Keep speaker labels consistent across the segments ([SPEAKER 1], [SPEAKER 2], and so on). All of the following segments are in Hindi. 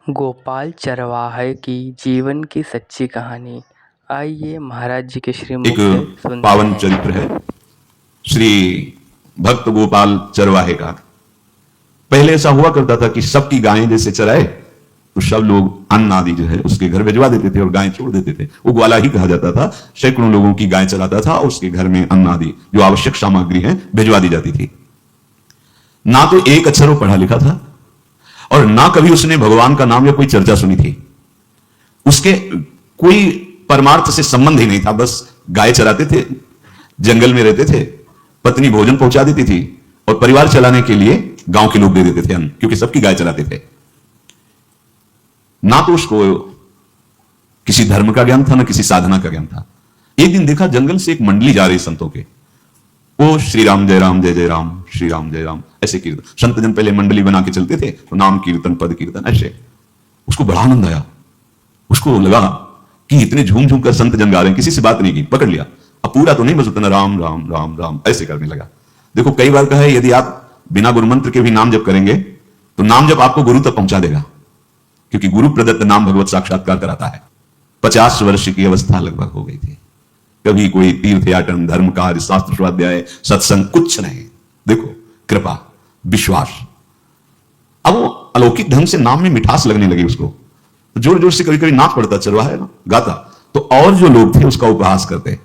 [SPEAKER 1] गोपाल चरवाहे की जीवन की सच्ची कहानी। आइए महाराज जी के श्रीमुख
[SPEAKER 2] एक
[SPEAKER 1] से सुनते
[SPEAKER 2] पावन
[SPEAKER 1] हैं।
[SPEAKER 2] चरित्र है श्री भक्त गोपाल चरवाहे का। पहले ऐसा हुआ करता था कि सबकी गायें जैसे चराए तो सब लोग अन्न आदि जो है उसके घर भिजवा देते थे और गायें छोड़ देते थे। वो ग्वाला ही कहा जाता था। सैकड़ों लोगों की गायें चराता था और उसके घर में अन्न आदि जो आवश्यक सामग्री है भिजवा दी जाती थी। ना तो एक अक्षर वो पढ़ा लिखा था और ना कभी उसने भगवान का नाम या कोई चर्चा सुनी थी। उसके कोई परमार्थ से संबंध ही नहीं था। बस गाय चराते थे, जंगल में रहते थे, पत्नी भोजन पहुंचा देती थी और परिवार चलाने के लिए गांव के लोग दे देते थे अन्न, क्योंकि सबकी गाय चलाते थे। ना तो उसको किसी धर्म का ज्ञान था ना किसी साधना का ज्ञान था। एक दिन देखा जंगल से एक मंडली जा रही संतों के। वो श्री राम जय राम जय जय राम, श्री राम जय राम ऐसे कीर्तन। संत जन पहले मंडली बना के चलते थे तो नाम कीर्तन पद कीर्तन ऐसे। उसको बड़ा आनंद आया। उसको लगा कि इतने झूम झूम कर संत जन गा रहे हैं, किसी से बात नहीं की, पकड़ लिया। अब पूरा तो नहीं, बस उतना राम राम राम राम ऐसे करने लगा। देखो कई बार कहा है यदि आप बिना गुरु मंत्र के भी नाम जप करेंगे तो नाम जप आपको गुरु तक पहुंचा देगा, क्योंकि गुरु प्रदत्त नाम भगवत साक्षात्कार कराता है। 50 वर्ष की अवस्था लगभग हो गई थी। कभी कोई तीर्थ याटन, धर्म कार्य, शास्त्र स्वाध्याय, सत्संग कुछ नहीं। देखो कृपा, विश्वास। अब वो अलौकिक ढंग से नाम में मिठास लगने लगी उसको। जोर जोर से कभी कभी नाच पड़ता, चरवाहा ना गाता, तो और जो लोग थे उसका उपहास करते।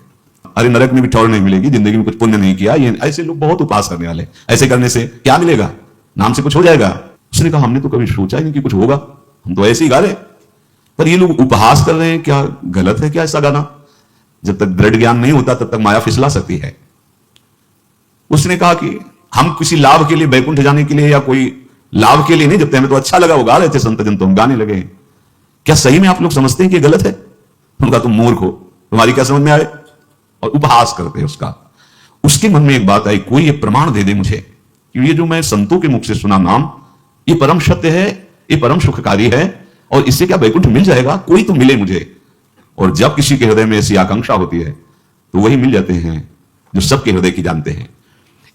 [SPEAKER 2] अरे नरक में भी ठौर नहीं मिलेगी, जिंदगी में कुछ पुण्य नहीं किया, ये ऐसे लोग बहुत उपहास करने वाले। ऐसे करने से क्या मिलेगा? नाम से कुछ हो जाएगा। उसने कहा हमने तो कभी सोचा ही नहीं कि कुछ होगा, हम तो ऐसे ही गा रहे। पर ये लोग उपहास कर रहे हैं, क्या गलत है क्या ऐसा गाना? जब तक दृढ़ ज्ञान नहीं होता तब तक माया फिसला सकती है। उसने कहा कि हम किसी लाभ के लिए, बैकुंठ जाने के लिए या कोई लाभ के लिए नहीं जबते, हमें तो अच्छा लगा वो गा रहे थे संत जन, तो हम गाने लगे। क्या सही में आप लोग समझते हैं कि गलत है? उनका तुम मूर्ख हो, तुम्हारी क्या समझ में आए? और उपहास करते हैं उसका। उसके मन में एक बात आई, कोई ये प्रमाण दे दे मुझे कि ये जो मैं संतों के मुख से सुना नाम, ये परम सत्य है, ये परम सुखकारी है, और इससे क्या बैकुंठ मिल जाएगा? कोई तो मिले मुझे। और जब किसी के हृदय में ऐसी आकांक्षा होती है तो वही मिल जाते हैं जो सबके हृदय की जानते हैं।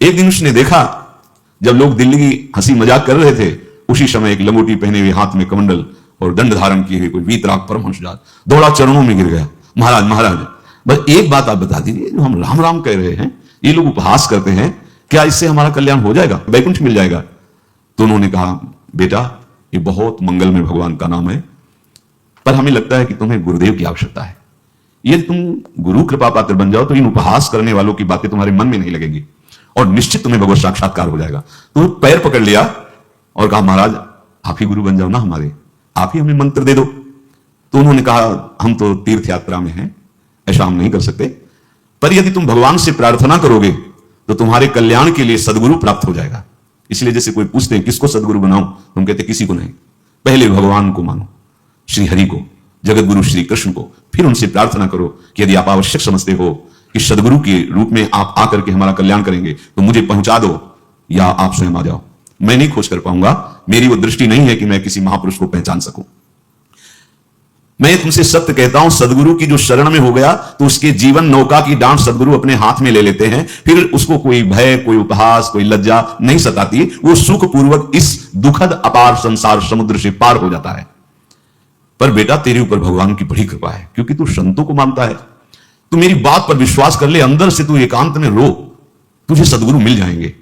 [SPEAKER 2] एक दिन उसने देखा जब लोग दिल्ली की हंसी मजाक कर रहे थे, उसी समय एक लंगोटी पहने हुए, हाथ में कमंडल और दंड धारण किए हुए कोई वीतराग परमहंस दौड़ा, चरणों में गिर गया। महाराज महाराज बस एक बात आप बता दीजिए, जो हम राम राम कह रहे हैं, ये लोग उपहास करते हैं, क्या इससे हमारा कल्याण हो जाएगा, बैकुंठ मिल जाएगा? तो उन्होंने कहा बेटा ये बहुत मंगलमय भगवान का नाम है, पर हमें लगता है कि तुम्हें गुरुदेव की आवश्यकता है। यदि तुम गुरु कृपा पात्र बन जाओ तो इन उपहास करने वालों की बातें तुम्हारे मन में नहीं लगेंगी और निश्चित तुम्हें भगवत साक्षात्कार हो जाएगा। तो पैर पकड़ लिया और कहा महाराज आप ही गुरु बन जाओ ना हमारे, आप ही हमें मंत्र दे दो। तो उन्होंने कहा हम तो तीर्थ यात्रा में हैं, ऐसा हम नहीं कर सकते, पर यदि तुम भगवान से प्रार्थना करोगे तो तुम्हारे कल्याण के लिए सदगुरु प्राप्त हो जाएगा। इसलिए जैसे कोई पूछते हैं किसको सदगुरु बनाऊं, तुम कहते किसी को नहीं, पहले भगवान को मानो, श्री हरि को, जगत गुरु श्री कृष्ण को, फिर उनसे प्रार्थना करो कि यदि आप आवश्यक समझते हो कि सदगुरु के रूप में आप आकर के हमारा कल्याण करेंगे तो मुझे पहुंचा दो या आप स्वयं आ जाओ। मैं नहीं खोज कर पाऊंगा, मेरी वो दृष्टि नहीं है कि मैं किसी महापुरुष को पहचान सकूं। मैं तुमसे सत्य कहता हूं, सदगुरु की जो शरण में हो गया तो उसके जीवन नौका की डांट सदगुरु अपने हाथ में ले लेते हैं। फिर उसको कोई भय, कोई उपहास, कोई लज्जा नहीं सताती। वो सुखपूर्वक इस दुखद अपार संसार समुद्र से पार हो जाता है। पर बेटा तेरे ऊपर भगवान की बड़ी कृपा है, क्योंकि तू संतों को मानता है। तू मेरी बात पर विश्वास कर ले, अंदर से तू एकांत में रो, तुझे सदगुरु मिल जाएंगे।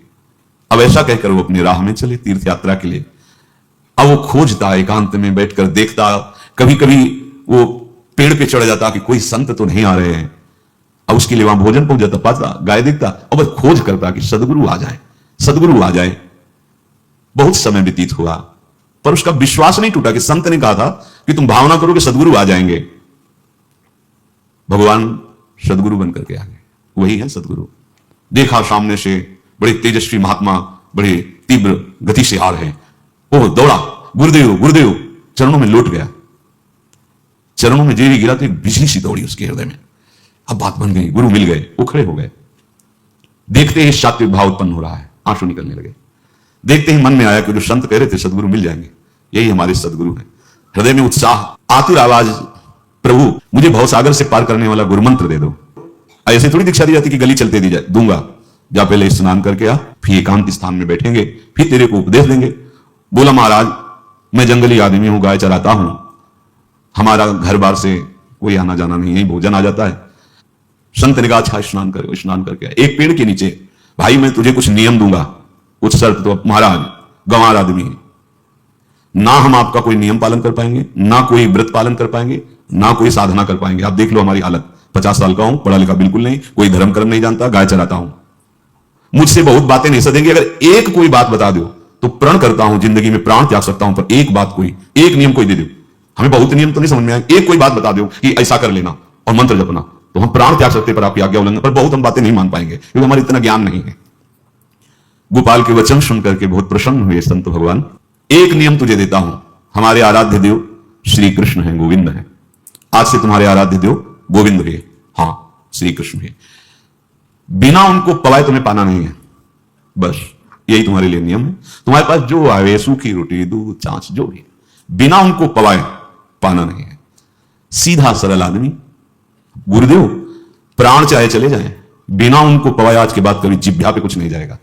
[SPEAKER 2] अब ऐसा कहकर वो अपनी राह में चले तीर्थ यात्रा के लिए। अब वो खोजता, एकांत में बैठकर देखता, कभी कभी वो पेड़ पे चढ़ जाता कि कोई संत तो नहीं आ रहे हैं। अब उसके लिए वहां भोजन पहुंच जाता, पाता, गाय देखता, अब बस खोज करता कि सदगुरु आ जाए, सदगुरु आ जाए। बहुत समय व्यतीत हुआ पर उसका विश्वास नहीं टूटा कि संत ने कहा था कि तुम भावना करो कि सदगुरु आ जाएंगे। भगवान सदगुरु बनकर के आ गए, वही है सदगुरु। देखा सामने से बड़े तेजस्वी महात्मा बड़े तीव्र गति से आ रहे हैं। ओह दौड़ा, गुरुदेव गुरुदेव, चरणों में लौट गया। चरणों में जेरी गिरा तो एक बिजली सी दौड़ी उसके हृदय में। अब बात बन गई, गुरु मिल गए, वो खड़े हो गए। देखते ही सात्विक भाव उत्पन्न हो रहा है, आंसू निकलने लगे। देखते ही मन में आया कि जो संत कह रहे थे सदगुरु मिल जाएंगे, यही हमारे सदगुरु हैं। हृदय में उत्साह, आतुर आवाज, प्रभु मुझे भवसागर से पार करने वाला गुरु मंत्र दे दो। ऐसे थोड़ी दीक्षा दी जाती कि गली चलते दी जाए, दूंगा। जा पहले स्नान करके आ, फिर एकांत स्थान में बैठेंगे, फिर तेरे को उपदेश देंगे। बोला महाराज मैं जंगली आदमी हूं, गाय चराता हूं, हमारा घर बार से कोई आना जाना नहीं है, भोजन आ जाता है। संत ने कहा अच्छा स्नान करो। स्नान करके एक पेड़ के नीचे, भाई मैं तुझे कुछ नियम दूंगा, कुछ शर्त। तो महाराज गंवार आदमी है, ना हम आपका कोई नियम पालन कर पाएंगे, ना कोई व्रत पालन कर पाएंगे, ना कोई साधना कर पाएंगे। आप देख लो हमारी हालत, 50 साल का हूं, पढ़ा लिखा बिल्कुल नहीं, कोई धर्म कर्म नहीं जानता, गाय चराता हूं। मुझसे बहुत बातें नहीं सदेंगी, अगर एक कोई बात बता दो तो प्रण करता हूं, जिंदगी में प्राण त्याग सकता हूं, पर एक बात, कोई एक नियम कोई दे दो। हमें बहुत नियम तो नहीं समझ में आए, एक कोई बात बता दो कि ऐसा कर लेना और मंत्र जपना, तो हम प्राण त्याग सकते, पर आपकी आज्ञा उल्लंघन पर बहुत हम बातें नहीं मान पाएंगे, क्योंकि हमारा इतना ज्ञान नहीं है। गोपाल के वचन सुनकर के बहुत प्रसन्न हुए संत भगवान। एक नियम तुझे देता हूं, हमारे आराध्य देव श्री कृष्ण है, गोविंद है, आज से तुम्हारे आराध्य देव गोविंद है, हां श्री कृष्ण है, बिना उनको पवाए तुम्हें पाना नहीं है, बस यही तुम्हारे लिए नियम है। तुम्हारे पास जो आवे, सूखी रोटी, दूध, छाछ, जो भी, बिना उनको पवाए पाना नहीं है। सीधा सरल आदमी। गुरुदेव प्राण चाहे चले जाएं, बिना उनको पवाए आज के बाद कभी जिह्वा पे कुछ नहीं जाएगा,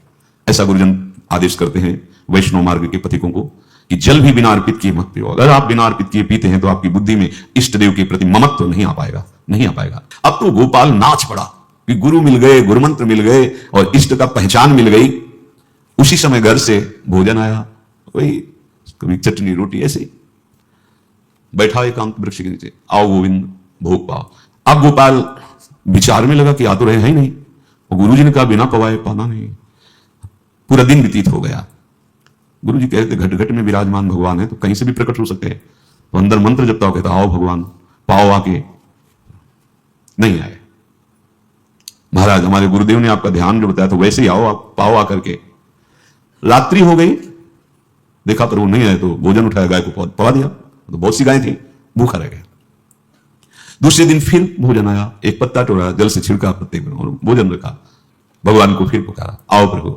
[SPEAKER 2] ऐसा गुरुजन आदेश करते हैं वैष्णव मार्ग के पथिकों को कि जल भी बिना अर्पित किए मत पियो। अगर आप बिना अर्पित किए पीते हैं तो आपकी बुद्धि में इष्ट देव के प्रति ममत्व तो नहीं आ पाएगा, नहीं आ पाएगा। अब तो गोपाल नाच पड़ा कि गुरु मिल गए, गुरु मंत्र मिल गए और इष्ट का पहचान मिल गई। उसी समय घर से भोजन आया, वही कभी चटनी रोटी, ऐसे बैठा एकांत वृक्ष के नीचे, आओ गोविंद भोग पाओ। अब गोपाल विचार में लगा कि आ तो रहे हैं ही नहीं, और गुरु जी ने कहा बिना पवाए पाना नहीं। पूरा दिन व्यतीत हो गया। गुरु जी कहते घट घट में विराजमान भगवान है, तो कहीं से भी प्रकट हो सकते हैं। तो अंदर मंत्र जपता हो, कहता आओ भगवान पाओ, आके नहीं आए। महाराज हमारे गुरुदेव ने आपका ध्यान जो बताया, तो वैसे ही आओ, आप पाओ आकर के। रात्रि हो गई, देखा पर वो नहीं आए, तो भोजन उठाया, गाय को पवा दिया, तो बहुत सी गाय थी, भूखा रह गया। दूसरे दिन फिर भोजन आया, एक पत्ता टोड़ा, जल से छिड़का पत्ते में और भोजन रखा। भगवान को फिर पुकारा, आओ प्रभु।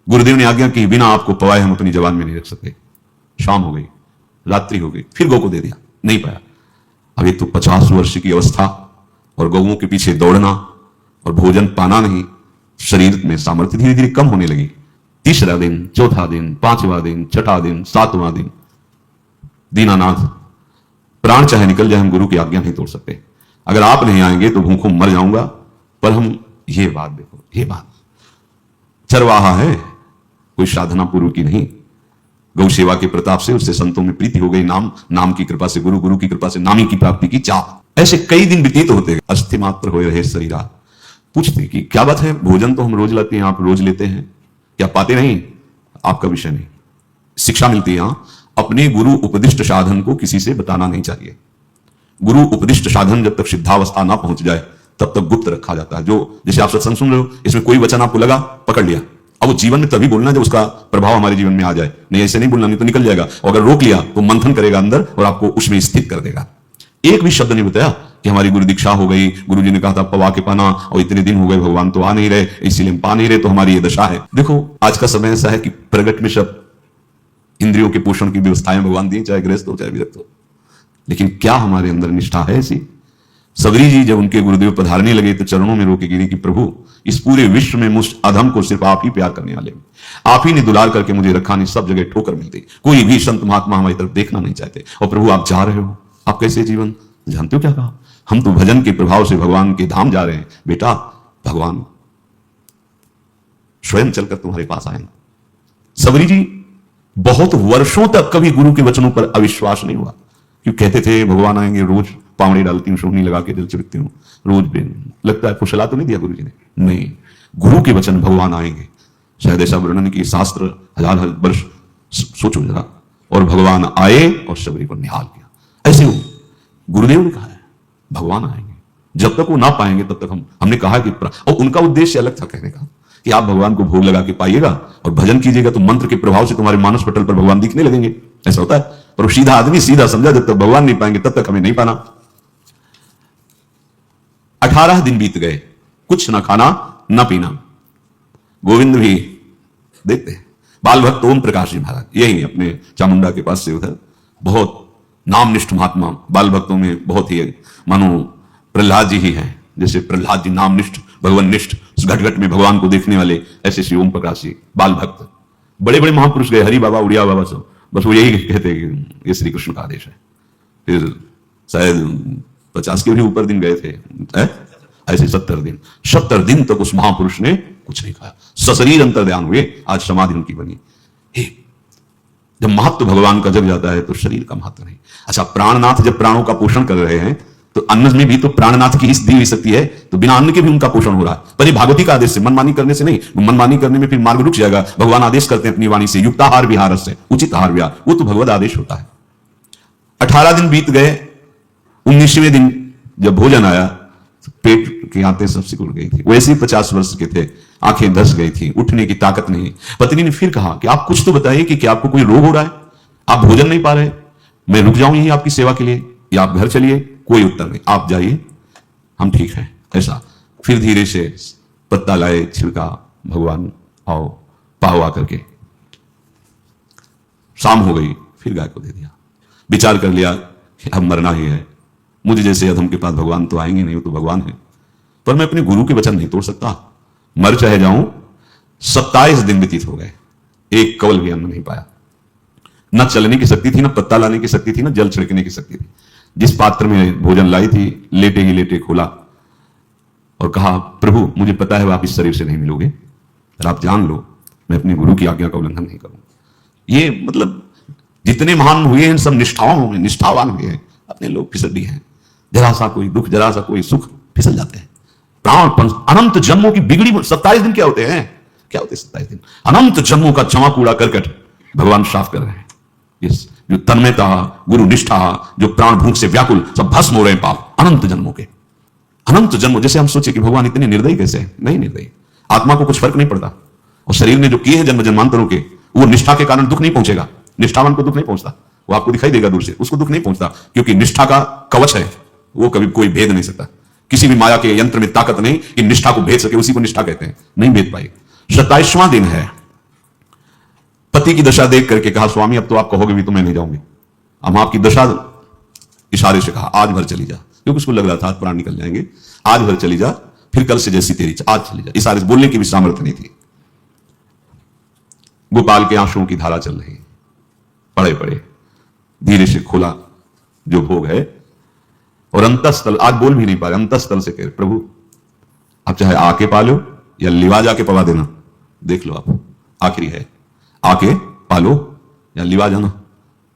[SPEAKER 2] गुरुदेव ने आज्ञा की बिना आपको पवाए हम अपनी जबान में नहीं रख सकते। शाम हो गई, रात्रि हो गई, फिर गौ को दे दिया, नहीं पाया। अब एक तो 50 वर्ष की अवस्था और गौओं के पीछे दौड़ना और भोजन पाना नहीं, शरीर में सामर्थ्य धीरे धीरे कम होने लगी। तीसरा दिन, चौथा दिन, पांचवा दिन, छठा दिन, सातवां दिन, दीनानाथ प्राण चाहे निकल जाए, हम गुरु की आज्ञा नहीं तोड़ सकते। अगर आप नहीं आएंगे तो भूखों मर जाऊंगा। पर हम ये बात देखो, ये बात चरवाहा है, कोई साधना पूर्व की नहीं। गौ सेवा के प्रताप से उससे संतों में प्रीति हो गई, नाम की कृपा से, गुरु की कृपा से नामी की प्राप्ति की चाह। ऐसे कई दिन व्यतीत होते, अस्थि मात्र हो रहे शरीरा। पूछते कि क्या बात है, भोजन तो हम रोज लाते हैं, आप रोज लेते हैं, क्या पाते नहीं? आपका विषय नहीं। शिक्षा मिलती है, अपने गुरु उपदिष्ट साधन को किसी से बताना नहीं चाहिए। गुरु उपदिष्ट साधन जब तक सिद्धावस्था ना पहुंच जाए तब तक गुप्त रखा जाता है। जो जैसे आप सत्संग सुन रहे हो, इसमें कोई वचन आपको लगा, पकड़ लिया, अब वो जीवन में तभी बोलना जब उसका प्रभाव हमारे जीवन में आ जाए। नहीं ऐसे नहीं बोलना, नहीं तो निकल जाएगा। और अगर रोक लिया तो मंथन करेगा अंदर और आपको उसमें स्थित कर देगा। एक भी शब्द नहीं बताया कि हमारी गुरु दीक्षा हो गई, गुरु जी ने कहा था पवा के पाना, और इतने दिन हो गए भगवान तो आ नहीं रहे, इसीलिए हम पा नहीं रहे, तो हमारी ये दशा है। देखो आज का समय ऐसा है कि प्रगट में सब इंद्रियों के पोषण की व्यवस्थाएं भगवान दी, चाहे गृहस्थ हो चाहे विरक्त हो, लेकिन क्या हमारे अंदर निष्ठा है ऐसी? सबरी जी जब उनके गुरुदेव पधारने लगे तो चरणों में रोके गिरी कि प्रभु इस पूरे विश्व में मुझ अधम को सिर्फ आप ही प्यार करने वाले, आप ही ने दुलार करके मुझे रखा, नहीं सब जगह ठोकर मिलती, कोई भी संत महात्मा हमारी तरफ देखना नहीं चाहते। और प्रभु आप जा रहे हो, आप कैसे जीवन जानते हो? क्या कहा, हम तो भजन के प्रभाव से भगवान के धाम जा रहे हैं। बेटा भगवान स्वयं चलकर तुम्हारे पास आएंगे। सबरी जी बहुत वर्षों तक कभी गुरु के वचनों पर अविश्वास नहीं हुआ, क्यों कहते थे भगवान आएंगे, रोज पावड़े डालती हूँ, सोहनी लगा के जल छिड़कती हूँ, रोज लगता है फुसला तो नहीं दिया गुरु जी ने? नहीं, गुरु के वचन भगवान आएंगे। शायद ऐसा वर्णन की शास्त्र हजार वर्ष सोचो जरा, और भगवान आए और सबरी को निहाल किया। ऐसे गुरुदेव ने कहा है भगवान आएंगे, जब तक वो ना पाएंगे तब तक हमने कहा कि, और उनका उद्देश्य अलग था कहने का कि आप भगवान को भोग लगा के पाइएगा और भजन कीजिएगा तो मंत्र के प्रभाव से तुम्हारे मानस पटल पर भगवान दिखने लगेंगे। ऐसा होता है, पर सीधा आदमी सीधा समझा, जब तक भगवान नहीं पाएंगे तब तक हमें नहीं पाना। 18 दिन बीत गए, कुछ ना खाना ना पीना। गोविंद भी देखते, बाल भक्त ओम प्रकाश जी महाराज, यही अपने चामुंडा के पास से उधर, बहुत नामनिष्ठ महात्मा, बाल भक्तों में बहुत ही मानो प्रहलाद जी ही हैं। जैसे प्रहलाद जी नामनिष्ठ भगवान-निष्ठ, घट घट में भगवान को देखने वाले, ऐसे श्री ओम प्रकाश जी बाल भक्त। बड़े बड़े महापुरुष गए, हरि बाबा, उड़िया बाबा, सब बस वो यही कहते कि ये श्री कृष्ण का आदेश है। फिर शायद 50 के भी ऊपर दिन गए थे, ऐसे 70 दिन तक उस महापुरुष ने कुछ नहीं खाया, सशरीर अंतर्ध्यान हुए। आज समाधि उनकी बनी। जब महत्व भगवान का जग जाता है तो शरीर का महत्व नहीं। अच्छा, प्राणनाथ जब प्राणों का पोषण कर रहे हैं तो अन्न में भी तो प्राणनाथ की दी हुई शक्ति है, तो बिना अन्न के भी उनका पोषण हो रहा है। पर ये भागवती का आदेश से, मनमानी करने से नहीं। मनमानी करने में फिर मार्ग रुक जाएगा। भगवान आदेश करते हैं अपनी वाणी से, युक्ताहार विहार से, उचित आहार विहार, वो तो भगवत आदेश होता है। 18 दिन बीत गए। 19वें दिन जब भोजन आया तो पेट की आंतें सब सिकुड़ गई थी। वैसे ही 50 वर्ष के थे, आंखें धस गई थी, उठने की ताकत नहीं। पत्नी ने फिर कहा कि आप कुछ तो बताइए कि क्या आपको कोई रोग हो रहा है, आप भोजन नहीं पा रहे, मैं रुक जाऊं यहीं आपकी सेवा के लिए, या आप घर चलिए। कोई उत्तर नहीं, आप जाइए, हम ठीक हैं। ऐसा फिर धीरे से पत्ता लाए, छिड़का, भगवान आओ, पाओ आकर के। शाम हो गई, फिर गाय को दे दिया। विचार कर लिया कि अब मरना ही है, मुझे जैसे अधम के पास भगवान तो आएंगे नहीं, वो तो भगवान है, पर मैं अपने गुरु के वचन नहीं तोड़ सकता, मर चाहे जाऊं। 27 दिन व्यतीत हो गए, एक कवल भी अन्न नहीं पाया। न चलने की शक्ति थी, न पत्ता लाने की शक्ति थी, न जल छिड़कने की शक्ति थी। जिस पात्र में भोजन लाई थी, लेटे ही लेटे खोला और कहा, प्रभु मुझे पता है आप इस शरीर से नहीं मिलोगे, और आप जान लो मैं अपने गुरु की आज्ञा का उल्लंघन नहीं करूंगा। ये मतलब जितने महान हुए हैं सब निष्ठावान हुए हैं। अपने लोग फिसली हैं, जरा सा कोई दुख, जरा सा कोई सुख, फिसल जाते हैं। प्राण अनंत जन्मों की बिगड़ी 27 दिन क्या होते हैं? क्या होते 27 दिन? अनंत जन्मों का जमा कूड़ा करकट भगवान साफ कर रहे हैं। यस, जो तन्मयता, गुरु निष्ठा, जो प्राण भूख से व्याकुल, सब भस्म हो रहे हैं पाप अनंत जन्मों के। अनंत जन्मों, जैसे हम सोचे कि भगवान इतने निर्दयी कैसे हैं? नहीं निर्दयी, आत्मा को कुछ फर्क नहीं पड़ता। और शरीर ने जो किए हैं जन्म जन्मांतरों के, वो निष्ठा के कारण दुख नहीं पहुंचेगा। निष्ठावान को दुख नहीं पहुंचता, वो आपको दिखाई देगा दूर से, उसको दुख नहीं पहुंचता, क्योंकि निष्ठा का कवच है, वो कभी कोई भेद नहीं सकता। किसी भी माया के यंत्र में ताकत नहीं कि निष्ठा को भेद सके, उसी को निष्ठा कहते हैं, नहीं भेद पाई। 27वां दिन है। पति की दशा देख करके कहा, स्वामी अब तो आप कहोगे भी तो मैं नहीं जाऊंगी। हम आपकी दशा, इशारे से कहा, आज भर चली जा, क्योंकि उसको लग रहा था प्राण निकल जाएंगे। आज भर चली जा, फिर कल से जैसी तेरी, आज चली जा। इशारे से बोलने की भी सामर्थ्य नहीं थी। गोपाल के आंसुओं की धारा चल रही, पड़े पड़े धीरे से खोला जो भोग है, और अंतस्थल, आज बोल भी नहीं पा रहे, अंतस्थल से कह, प्रभु आप चाहे आके पालो या लिवा जाके पवा देना, देख लो आप, आखिरी है, आके पालो या लिवा जाना,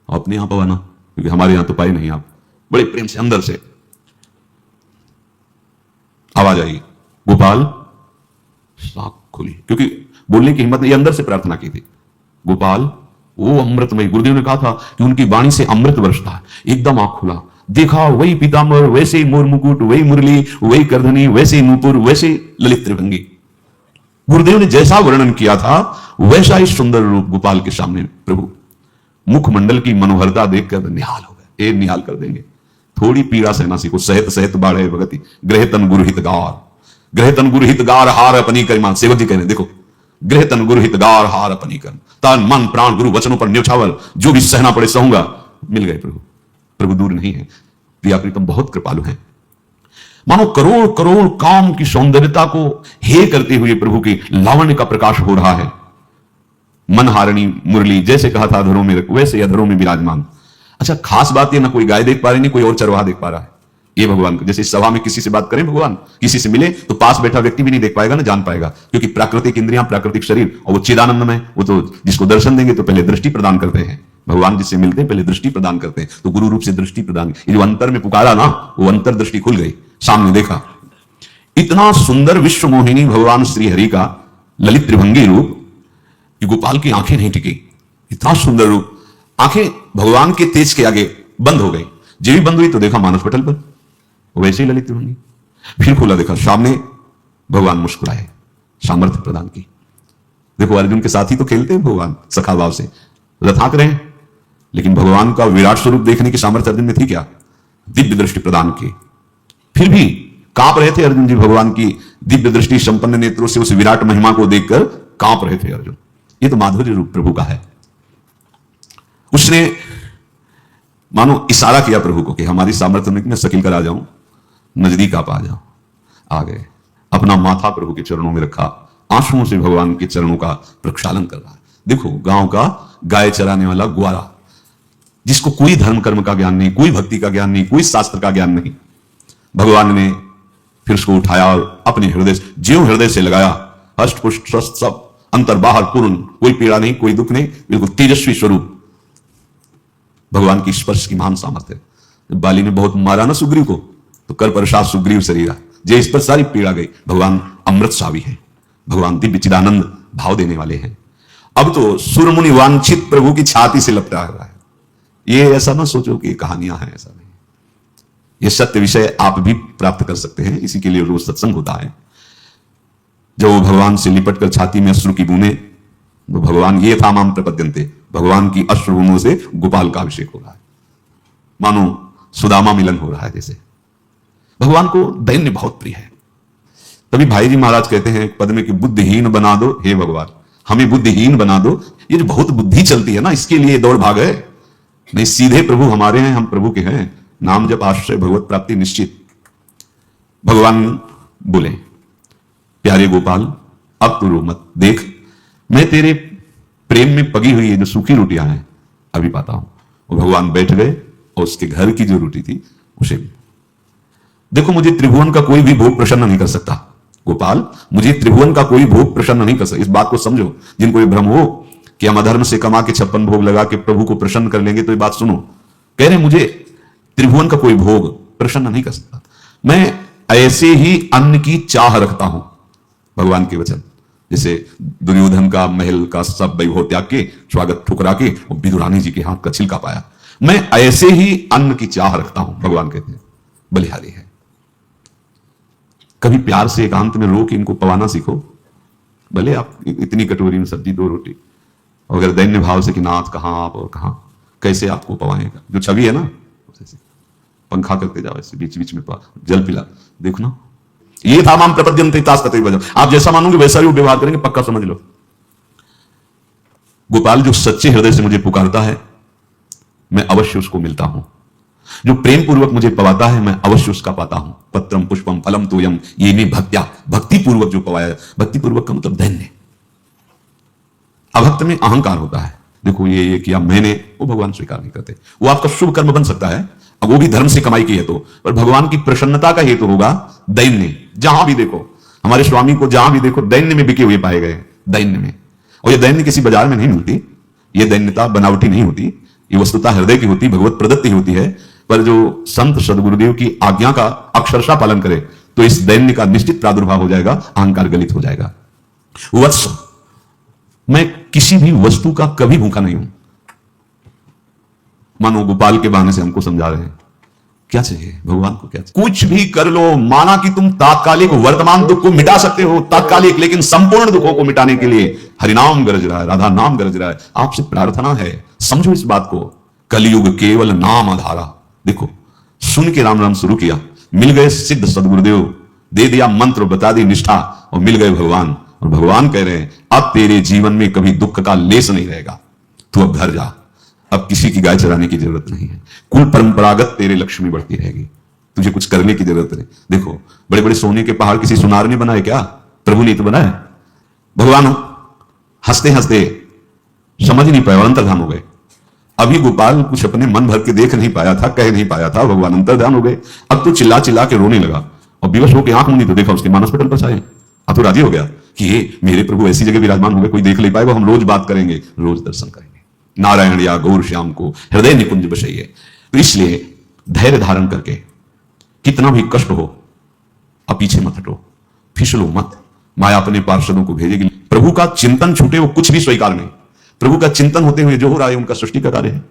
[SPEAKER 2] अपने यहां पवाना, क्योंकि हमारे यहां तो पाए नहीं आप। बड़े प्रेम से अंदर से आवाज आई, गोपाल। साख खुली, क्योंकि बोलने की हिम्मत नहीं, अंदर से प्रार्थना की थी। गोपाल वो अमृतमय, गुरुदेव ने कहा था कि उनकी वाणी से अमृत बरसता है। एकदम आंख खुला, देखा वही पीतांबर, वैसे ही मोर मुकुट, वही मुरली, वही करधनी, वैसे ही नूपुर, वैसे ही ललित त्रिभंगी। गुरुदेव ने जैसा वर्णन किया था वैसा ही सुंदर रूप गोपाल के सामने। प्रभु मुखमंडल की मनोहरता देखकर निहाल हो गए, ये निहाल कर देंगे। थोड़ी पीड़ा सहना सीखो, सहत सहत बाढ़े भगति, ग्रह तन गुरु हितगार, ग्रह तन गुरु हितगार हार अपनी करिमान। सेवक जी कहने, देखो, गृह तन गुरु हितगार हार अपनी कर, तन मन प्राण गुरु वचनों पर न्यौछावर, जो भी सहना पड़े सहूंगा। मिल गए प्रभु। प्रभु दूर नहीं है, प्रिया प्रीतम बहुत कृपालु हैं। मानो करोड़ करोड़ काम की सौंदर्यता को हे करते हुए प्रभु की लावण्य का प्रकाश हो रहा है। मनहारिणी मुरली, जैसे कहा था अधरों में वैसे अधरों में विराजमान। अच्छा, खास बात ये, ना कोई गाय देख पा रही, नहीं कोई और चरवाहा देख पा रहा है। ये भगवान को, जैसे सभा में किसी से बात करें, भगवान किसी से मिले तो पास बैठा व्यक्ति भी नहीं देख पाएगा, ना जान पाएगा, क्योंकि प्राकृतिक इंद्रियां, प्राकृतिक शरीर, और वो चिदानंद में, वो तो जिसको दर्शन देंगे तो पहले दृष्टि प्रदान करते हैं। भगवान जिससे मिलते हैं पहले दृष्टि प्रदान करते हैं, तो गुरु रूप से दृष्टि प्रदान। ये जो अंतर में पुकारा ना, वो अंतर दृष्टि खुल गई, सामने देखा। इतना सुंदर विश्व मोहिनी भगवान श्री हरि का ललित त्रिभंगी रूप कि गोपाल की आंखें नहीं टिकी। इतना सुंदर रूप, आंखें भगवान के तेज के आगे बंद हो गई। जब भी बंद हुई तो देखा मानस पटल पर वैसे ही ललित त्रिभंगी। फिर खोला, देखा सामने भगवान मुस्कुराए, सामर्थ्य प्रदान की। देखो, अर्जुन के साथ ही तो खेलते हैं भगवान सखा भाव से, रथाक रहे, लेकिन भगवान का विराट स्वरूप देखने की सामर्थ्य अर्जुन में थी क्या? दिव्य दृष्टि प्रदान की। फिर भी कांप रहे थे अर्जुन जी, भगवान की दिव्य दृष्टि संपन्न नेत्रों से उस विराट महिमा को देखकर कांप रहे थे अर्जुन। ये तो माधुर्य रूप प्रभु का है। उसने मानो इशारा किया प्रभु को कि हमारी सामर्थ्य में मैं सकिल कर आ जाऊं, नजदीक आप आ जाओ। आ गए, अपना माथा प्रभु के चरणों में रखा, आंसुओं से भगवान के चरणों का प्रक्षालन कर रहा है। देखो, गांव का गाय चराने वाला ग्वारा, जिसको कोई धर्म कर्म का ज्ञान नहीं, कोई भक्ति का ज्ञान नहीं, कोई शास्त्र का ज्ञान नहीं। भगवान ने फिर उसको उठाया और अपने हृदय से, ज्यों हृदय से लगाया, हष्ट पुष्ट स्वस्थ सब, अंतर बाहर पूर्ण, कोई पीड़ा नहीं, कोई दुख नहीं, बिल्कुल तेजस्वी स्वरूप। भगवान की स्पर्श की महान सामर्थ्य है। जब बाली ने बहुत मारा ना सुग्रीव को, तो कर प्रसाद सुग्रीव शरीरा, जे इस पर सारी पीड़ा गई। भगवान अमृत सावी है, भगवान दिव्य चिदानंद भाव देने वाले हैं। अब तो सुरमुनि वांछित प्रभु की छाती से लपटा हुआ है। ये ऐसा ना सोचो कि कहानियां हैं, ऐसा नहीं। ये सत्य विषय आप भी प्राप्त कर सकते हैं, इसी के लिए रोज सत्संग होता है। जब वो भगवान से लिपट कर छाती में अश्रु की बूंदें, तो भगवान ये था माम प्रपद्यन्ते, भगवान की अश्रु बूंदों से गोपाल का अभिषेक हो रहा है, मानो सुदामा मिलन हो रहा है जैसे। भगवान को दैन्य बहुत प्रिय है। तभी भाई जी महाराज कहते हैं पद में कि बुद्धिहीन बना दो हे भगवान, हमें बुद्धिहीन बना दो। ये जो बहुत बुद्धि चलती है ना, इसके लिए दौड़ भाग है। नहीं, सीधे प्रभु हमारे हैं, हम प्रभु के हैं। नाम जप आश्रय भगवत प्राप्ति निश्चित। भगवान बोले, प्यारे गोपाल अब तो रो मत, देख मैं तेरे प्रेम में पगी हुई ये जो सूखी रोटियां हैं अभी पाता हूं। और भगवान बैठ गए और उसके घर की जो रोटी थी उसे, देखो मुझे त्रिभुवन का कोई भी भोग प्रसन्न नहीं कर सकता गोपाल, मुझे त्रिभुवन का कोई भोग प्रसन्न नहीं कर सकता। इस बात को समझो, जिनको ये भ्रम हो कि हम अधर्म से कमा के 56 भोग लगा के प्रभु को प्रसन्न कर लेंगे, तो ये बात सुनो। कह रहे मुझे त्रिभुवन का कोई भोग प्रसन्न नहीं कर सकता, मैं ऐसे ही अन्न की चाह रखता हूं। भगवान के वचन, जैसे दुर्योधन का महल का सब वैभव त्याग के स्वागत ठुकरा के और विदुरानी जी के हाथ का छिलका पाया, मैं ऐसे ही अन्न की चाह रखता हूं। भगवान कहते हैं बलिहारी है। कभी प्यार से एकांत में रो के इनको पवाना सीखो। भले आप इतनी कटोरी में सब्जी 2 रोटी, अगर दैन्य भाव से कि नाथ कहां आप और कहां, कैसे आपको पवाएगा। जो छवि है ना, पंखा करते जाओ ऐसे बीच बीच में जल पिला, देखो ना। ये था माम प्रपद्यन्ते तास्तते वजह। आप जैसा मानोगे वैसा ही वो व्यवहार करेंगे, पक्का समझ लो। गोपाल जो सच्चे हृदय से मुझे पुकारता है, मैं अवश्य उसको मिलता हूं। जो प्रेम पूर्वक मुझे पवाता है, मैं अवश्य उसका पाता हूं। पत्रम पुष्पम फलम तोयम, ये में भक्त्या, भक्ति पूर्वक जो पवाया। भक्ति पूर्वक का मतलब दैन्य। अभक्त में अहंकार होता है, देखो ये किया मैंने, वो भगवान स्वीकार नहीं करते। वो आपका शुभ कर्म बन सकता है, अब वो भी धर्म से कमाई की है तो, पर भगवान की प्रसन्नता का हेतु होगा दैन्य। जहां भी देखो हमारे स्वामी को, जहां भी देखो दैन्य में बिके हुए पाए गए, दैन्य में। और ये दैन्य किसी बाजार में नहीं मिलती, ये दैन्यता बनावटी नहीं होती, ये वस्तुता हृदय की होती, भगवत प्रदत्ति होती है। पर जो संत सदगुरुदेव की आज्ञा का अक्षरशः पालन करे, तो इस दैन्य का निश्चित प्रादुर्भाव हो जाएगा, अहंकार गलित हो जाएगा। वत्स, मैं किसी भी वस्तु का कभी भूखा नहीं हूं। मानो गोपाल के बहाने से हमको समझा रहे हैं क्या चाहिए भगवान को, क्या चाहिए। कुछ भी कर लो, माना कि तुम तात्कालिक वर्तमान दुख को मिटा सकते हो, तात्कालिक, लेकिन संपूर्ण दुखों को मिटाने के लिए हरिनाम गरज रहा है, राधा नाम गरज रहा है। आपसे प्रार्थना है, समझो इस बात को। कलयुग केवल नाम आधारा। देखो सुन के राम राम शुरू किया, मिल गए सिद्ध सदगुरुदेव, दे दिया मंत्र, बता दी निष्ठा, और मिल गए भगवान। और भगवान कह रहे हैं अब तेरे जीवन में कभी दुख का लेस नहीं रहेगा, तू अब घर जा, अब किसी की गाय चराने की जरूरत नहीं है। कुल परंपरागत तेरे लक्ष्य में बढ़ती रहेगी, तुझे कुछ करने की जरूरत नहीं। देखो बड़े बड़े सोने के पहाड़ किसी सुनार ने बनाए क्या, प्रभु ने तो बनाया। भगवान हंसते हंसते समझ नहीं पाए और अंतर्धान हो गए। अभी गोपाल कुछ अपने मन भर के देख नहीं पाया था, कह नहीं पाया था, भगवान अंतर्धान हो गए। अब तो चिल्ला चिल्ला के रोने लगा और विवश होकर आंख मूंदी तो देखा उसके मानस पटल पर छाए। अब तो राजी हो गया कि ये मेरे प्रभु ऐसी जगह विराजमान हो गए, कोई देख नहीं पाएगा, हम रोज बात करेंगे, रोज दर्शन करेंगे। नारायण या गौर श्याम को हृदय निकुंज बसाइए। तो इसलिए धैर्य धारण करके, कितना भी कष्ट हो, अब पीछे मत हटो, फिसलो मत। माया अपने पार्षदों को भेजेगी। प्रभु का चिंतन छूटे वो कुछ भी स्वीकार नहीं। प्रभु का चिंतन होते हुए जो हो रहा है उनका सृष्टि का कार्य है,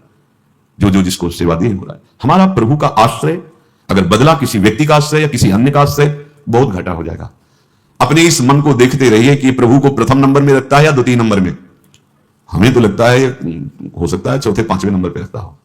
[SPEAKER 2] जो जो जिसको सेवा दिए हो रहा है। हमारा प्रभु का आश्रय अगर बदला किसी व्यक्ति का आश्रय या किसी अन्य का आश्रय, बहुत घाटा हो जाएगा। अपने इस मन को देखते रहिए कि प्रभु को प्रथम नंबर में रखता है या द्वितीय नंबर में। हमें तो लगता है हो सकता है चौथे 5वें नंबर पे रखता हो।